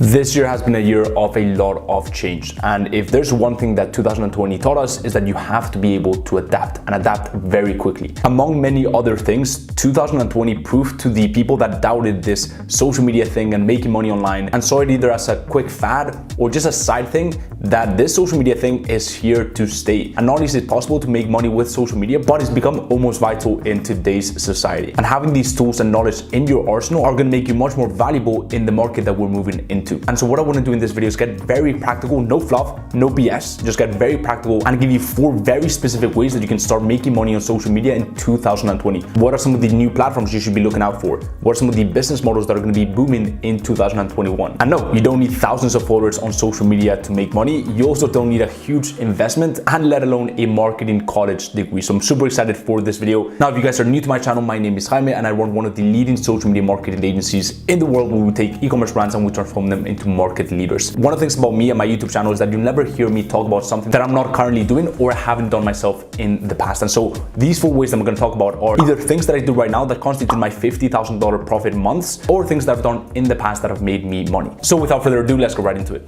This year has been a year of a lot of change, and if there's one thing that 2020 taught us is that you have to be able to adapt and adapt very quickly. Among many other things, 2020 proved to the people that doubted this social media thing and making money online and saw it either as a quick fad or just a side thing that this social media thing is here to stay. And not only is it possible to make money with social media, but it's become almost vital in today's society. And having these tools and knowledge in your arsenal are going to make you much more valuable in the market that we're moving into. And so what I want to do in this video is get very practical, no fluff, no BS, just get very practical and give you 4 very specific ways that you can start making money on social media in 2020. What are some of the new platforms you should be looking out for? What are some of the business models that are going to be booming in 2021? And no, you don't need thousands of followers on social media to make money. You also don't need a huge investment and let alone a marketing college degree. So I'm super excited for this video. Now, if you guys are new to my channel, my name is Jaime and I run one of the leading social media marketing agencies in the world where we take e-commerce brands and we transform them into market leaders. One of the things about me and my YouTube channel is that you never hear me talk about something that I'm not currently doing or haven't done myself in the past. And so these 4 ways that I'm going to talk about are either things that I do right now that constitute my $50,000 profit months or things that I've done in the past that have made me money. So without further ado, let's go right into it.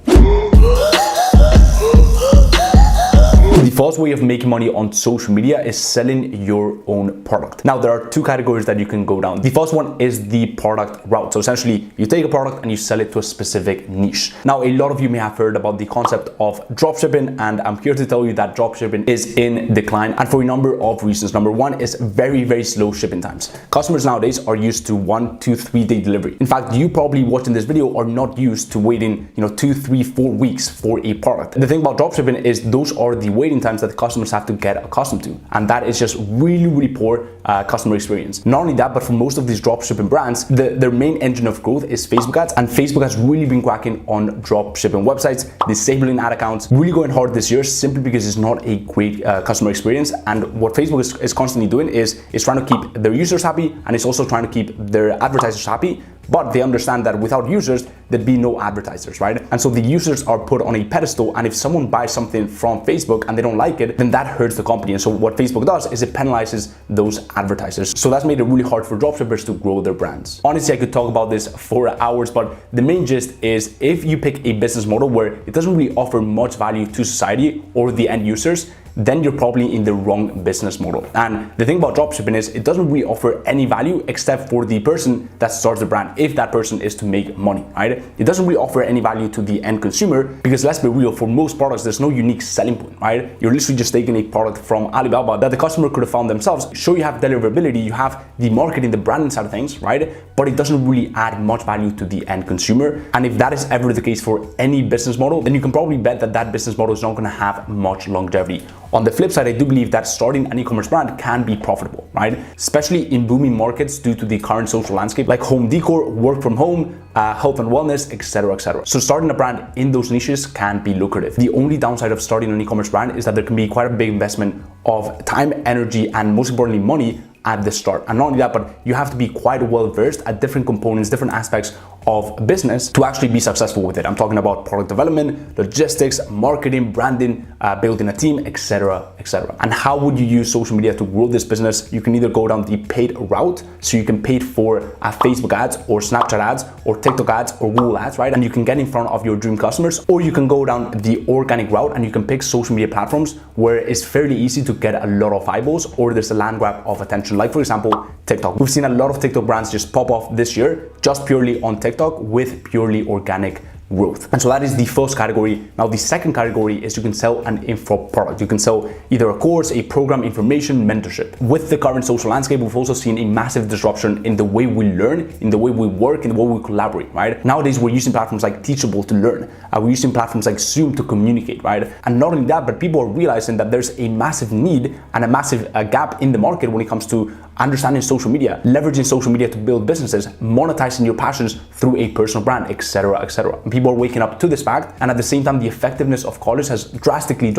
The first way of making money on social media is selling your own product. Now, there are 2 categories that you can go down. The first one is the product route. So essentially, you take a product and you sell it to a specific niche. Now, a lot of you may have heard about the concept of dropshipping, and I'm here to tell you that dropshipping is in decline, and for a number of reasons. Number 1 is very, very slow shipping times. Customers nowadays are used to 1 to 3 day delivery. In fact, you probably watching this video are not used to waiting, 2, 3, 4 weeks for a product. The thing about dropshipping is those are the waiting times that the customers have to get accustomed to, and that is just really, really poor customer experience. Not only that, but for most of these dropshipping brands, their main engine of growth is Facebook ads, and Facebook has really been cracking on dropshipping websites, disabling ad accounts, really going hard this year simply because it's not a great customer experience. And what Facebook is constantly doing is trying to keep their users happy, and it's also trying to keep their advertisers happy. But they understand that without users, there'd be no advertisers, right? And so the users are put on a pedestal, and if someone buys something from Facebook and they don't like it, then that hurts the company. And so what Facebook does is it penalizes those advertisers. So that's made it really hard for dropshippers to grow their brands. Honestly, I could talk about this for hours, but the main gist is if you pick a business model where it doesn't really offer much value to society or the end users, then you're probably in the wrong business model. And the thing about dropshipping is it doesn't really offer any value except for the person that starts the brand, if that person is to make money, right? It doesn't really offer any value to the end consumer because, let's be real, for most products, there's no unique selling point, right? You're literally just taking a product from Alibaba that the customer could have found themselves. Sure, you have deliverability, you have the marketing, the branding side of things, right? But it doesn't really add much value to the end consumer. And if that is ever the case for any business model, then you can probably bet that that business model is not going to have much longevity. On the flip side, I do believe that starting an e-commerce brand can be profitable, right? Especially in booming markets due to the current social landscape like home decor, work from home, health and wellness, etc., etc. So starting a brand in those niches can be lucrative. The only downside of starting an e-commerce brand is that there can be quite a big investment of time, energy, and most importantly, money at the start. And not only that, but you have to be quite well versed at different components, different aspects of business to actually be successful with it. I'm talking about product development, logistics, marketing, branding, building a team, etc., etc. And how would you use social media to grow this business? You can either go down the paid route, so you can pay for Facebook ads or Snapchat ads or TikTok ads or Google ads, right? And you can get in front of your dream customers, or you can go down the organic route and you can pick social media platforms where it's fairly easy to get a lot of eyeballs, or there's a land grab of attention. Like for example, TikTok. We've seen a lot of TikTok brands just pop off this year just purely on TikTok with purely organic growth. And so that is the first category. Now, the second category is you can sell an info product. You can sell either a course, a program, information, mentorship. With the current social landscape, we've also seen a massive disruption in the way we learn, in the way we work, in the way we collaborate, right? Nowadays, we're using platforms like Teachable to learn. We're using platforms like Zoom to communicate, right? And not only that, but people are realizing that there's a massive need and a massive gap in the market when it comes to understanding social media, leveraging social media to build businesses, monetizing your passions through a personal brand, etc., etc. People are waking up to this fact, and at the same time, the effectiveness of college has drastically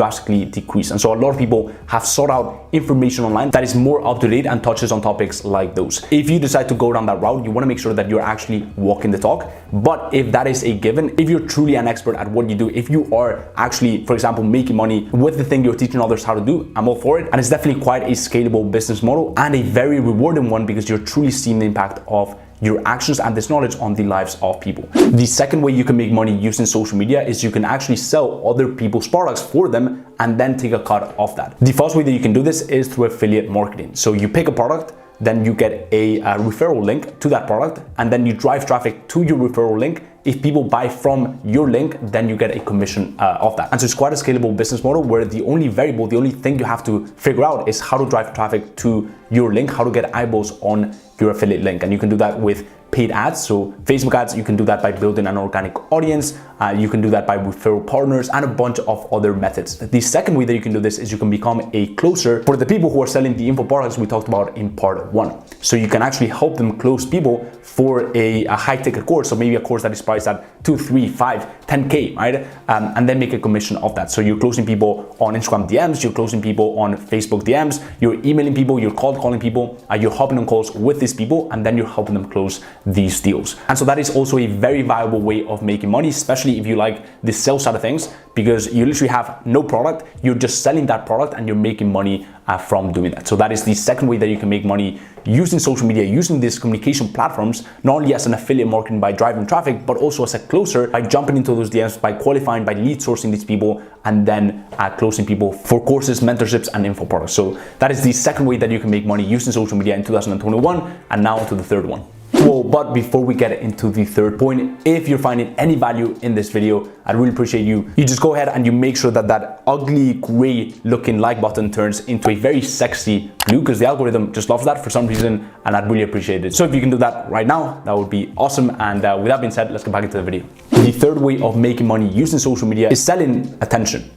decreased. And so a lot of people have sought out information online that is more up to date and touches on topics like those. If you decide to go down that route, you want to make sure that you're actually walking the talk. But if that is a given, if you're truly an expert at what you do, if you are actually, for example, making money with the thing you're teaching others how to do, I'm all for it. And it's definitely quite a scalable business model and a very rewarding one because you're truly seeing the impact of your actions and this knowledge on the lives of people. The second way you can make money using social media is you can actually sell other people's products for them and then take a cut of that. The first way that you can do this is through affiliate marketing. So you pick a product, then you get a referral link to that product, and then you drive traffic to your referral link. If people buy from your link, then you get a commission of that. And so it's quite a scalable business model where the only variable, the only thing you have to figure out is how to drive traffic to your link, how to get eyeballs on your affiliate link. And you can do that with paid ads. So Facebook ads, you can do that by building an organic audience. You can do that by referral partners and a bunch of other methods. The second way that you can do this is you can become a closer for the people who are selling the info products we talked about in part 1. So you can actually help them close people for a high ticket course. So maybe a course that is priced at 2, 3, 5, 10K, right? And then make a commission of that. So you're closing people on Instagram DMs, you're closing people on Facebook DMs, you're emailing people, you're cold calling people, you're hopping on calls with these people, and then you're helping them close these deals. And so that is also a very viable way of making money, especially if you like the sales side of things, because you literally have no product, you're just selling that product and you're making money from doing that. So that is the second way that you can make money using social media, using these communication platforms, not only as an affiliate marketing by driving traffic, but also as a closer by jumping into those DMs, by qualifying, by lead sourcing these people, and then closing people for courses, mentorships, and info products. So that is the second way that you can make money using social media in 2021. And now to the third one. Well, but before we get into the third point, if you're finding any value in this video, I'd really appreciate you just go ahead and you make sure that that ugly gray looking like button turns into a very sexy blue, because the algorithm just loves that for some reason, and I'd really appreciate it. So if you can do that right now, that would be awesome. And with that being said, let's get back into the video. The third way of making money using social media is selling attention.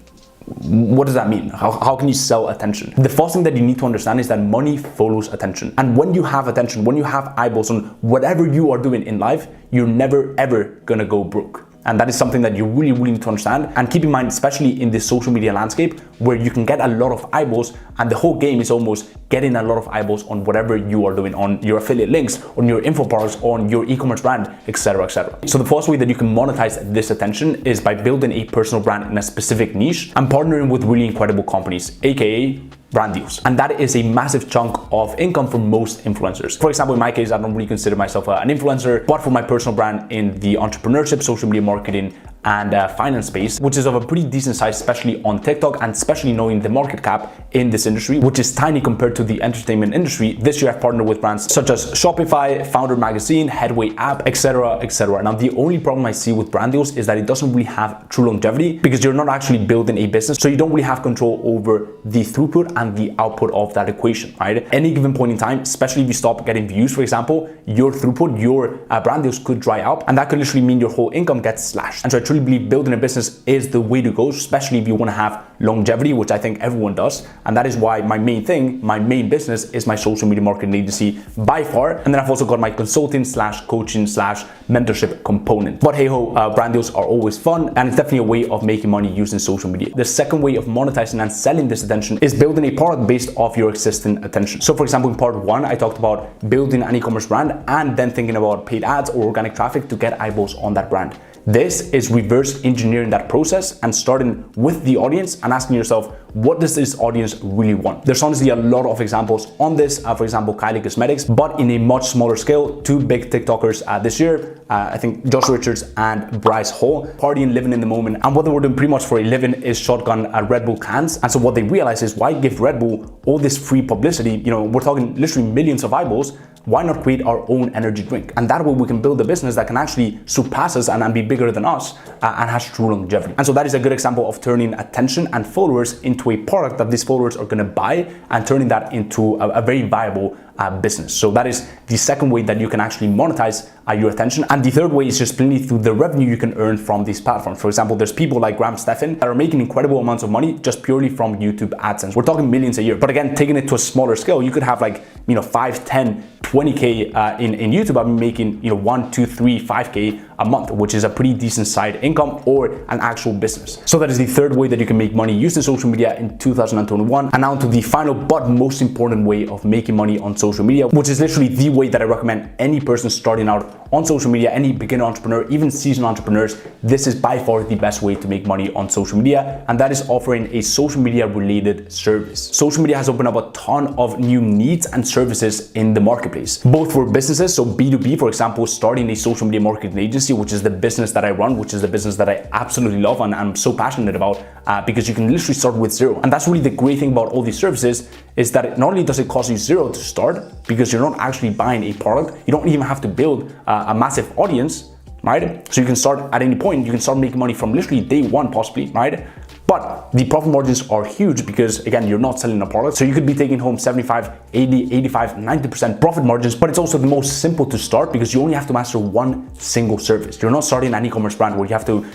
What does that mean? How can you sell attention? The first thing that you need to understand is that money follows attention. And when you have attention, when you have eyeballs on whatever you are doing in life, you're never ever gonna go broke. And that is something that you really need to understand. And keep in mind, especially in this social media landscape where you can get a lot of eyeballs, and the whole game is almost getting a lot of eyeballs on whatever you are doing, on your affiliate links, on your info products, on your e-commerce brand, etc., etc. So the first way that you can monetize this attention is by building a personal brand in a specific niche and partnering with really incredible companies, aka brand deals. And that is a massive chunk of income for most influencers. For example, in my case, I don't really consider myself an influencer, but for my personal brand in the entrepreneurship, social media marketing, and finance space, which is of a pretty decent size, especially on TikTok, and especially knowing the market cap in this industry, which is tiny compared to the entertainment industry. This year I've partnered with brands such as Shopify, Founder Magazine, Headway app, etc., etc. Now, the only problem I see with brand deals is that it doesn't really have true longevity, because you're not actually building a business, so you don't really have control over the throughput and the output of that equation, right? Any given point in time, especially if you stop getting views, for example, your throughput, your brand deals could dry up, and that could literally mean your whole income gets slashed. And so I truly believe building a business is the way to go, especially if you want to have longevity, which I think everyone does. And that is why my main business is my social media marketing agency by far. And then I've also got my consulting / coaching / mentorship component. But hey ho, brand deals are always fun, and it's definitely a way of making money using social media. The second way of monetizing and selling this attention is building a product based off your existing attention. So for example, in part 1, I talked about building an e-commerce brand and then thinking about paid ads or organic traffic to get eyeballs on that brand. This is reverse engineering that process and starting with the audience and asking yourself, what does this audience really want? There's honestly a lot of examples on this. For example, Kylie Cosmetics, but in a much smaller scale. 2 big TikTokers this year, I think Josh Richards and Bryce Hall, partying, living in the moment. And what they were doing pretty much for a living is shotgun Red Bull cans. And so what they realized is, why give Red Bull all this free publicity? You know, we're talking literally millions of eyeballs. Why not create our own energy drink? And that way we can build a business that can actually surpass us and be bigger than us and has true longevity. And so that is a good example of turning attention and followers into a product that these followers are gonna buy, and turning that into a very viable business. So that is the second way that you can actually monetize your attention. And the third way is just plainly through the revenue you can earn from these platforms. For example, there's people like Graham Stephan that are making incredible amounts of money just purely from YouTube AdSense. We're talking millions a year. But again, taking it to a smaller scale, you could have like, 5, 10, 20K in YouTube. I'm making 1, 2, 3, 5K a month, which is a pretty decent side income or an actual business. So that is the third way that you can make money using social media in 2021. And now to the final but most important way of making money on social media, which is literally the way that I recommend any person starting out on social media, any beginner entrepreneur, even seasoned entrepreneurs, this is by far the best way to make money on social media, and that is offering a social media related service. Social media has opened up a ton of new needs and services in the marketplace, both for businesses, so B2B, for example, starting a social media marketing agency, which is the business that I run, which is the business that I absolutely love and I'm so passionate about, because you can literally start with zero. And that's really the great thing about all these services, is that not only does it cost you zero to start, because you're not actually buying a product, you don't even have to build a massive audience, right? So you can start at any point, you can start making money from literally day one possibly, right? But the profit margins are huge because, again, you're not selling a product. So you could be taking home 75, 80, 85, 90% profit margins, but it's also the most simple to start because you only have to master one single service. You're not starting an e-commerce brand where you have to,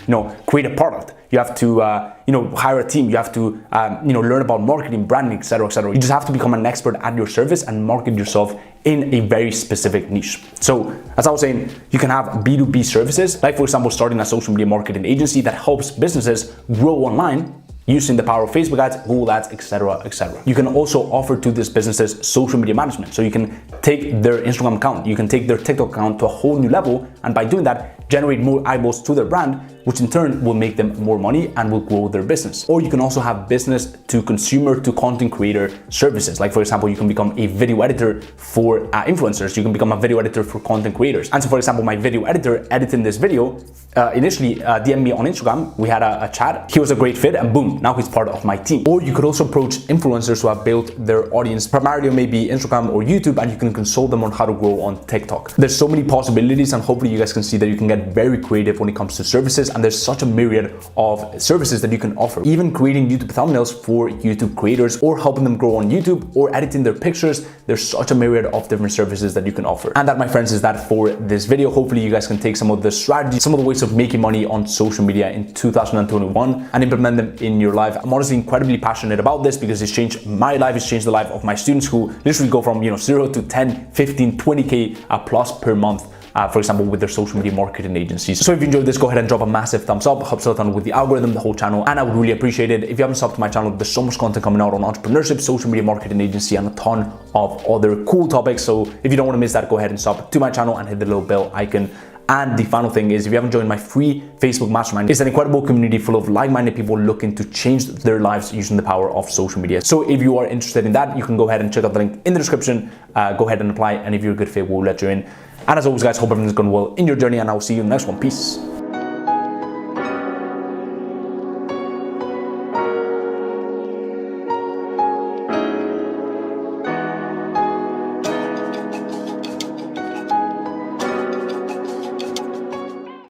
create a product. You have to, hire a team. You have to, learn about marketing, branding, etc., etc. You just have to become an expert at your service and market yourself in a very specific niche. So as I was saying, you can have B2B services, like for example, starting a social media marketing agency that helps businesses grow online using the power of Facebook ads, Google ads, etc., etc. You can also offer to these businesses social media management. So you can take their Instagram account, you can take their TikTok account to a whole new level, and by doing that, generate more eyeballs to their brand, which in turn will make them more money and will grow their business. Or you can also have business to consumer to content creator services. Like for example, you can become a video editor for influencers. You can become a video editor for content creators. And so for example, my video editor editing this video, initially DM'd me on Instagram. We had a chat. He was a great fit and boom, now he's part of my team. Or you could also approach influencers who have built their audience primarily on maybe Instagram or YouTube, and you can consult them on how to grow on TikTok. There's so many possibilities, and hopefully you guys can see that you can get very creative when it comes to services, and there's such a myriad of services that you can offer. Even creating YouTube thumbnails for YouTube creators, or helping them grow on YouTube, or editing their pictures. There's such a myriad of different services that you can offer. And that, my friends, is that for this video. Hopefully you guys can take some of the strategies, some of the ways of making money on social media in 2021 and implement them in your life. I'm honestly incredibly passionate about this because it's changed my life, it's changed the life of my students who literally go from 0 to 10, 15, 20k plus per month. For example, with their social media marketing agencies. So if you enjoyed this, go ahead and drop a massive thumbs up, helps a ton with the algorithm, the whole channel, and I would really appreciate it. If you haven't subbed to my channel, there's so much content coming out on entrepreneurship, social media marketing agency, and a ton of other cool topics. So if you don't want to miss that, go ahead and sub to my channel and hit the little bell icon. And the final thing is, if you haven't joined my free Facebook mastermind, it's an incredible community full of like-minded people looking to change their lives using the power of social media. So if you are interested in that, you can go ahead and check out the link in the description. Go ahead and apply, and if you're a good fit, we'll let you in. And as always, guys, hope everything's going well in your journey, and I'll see you in the next one. Peace.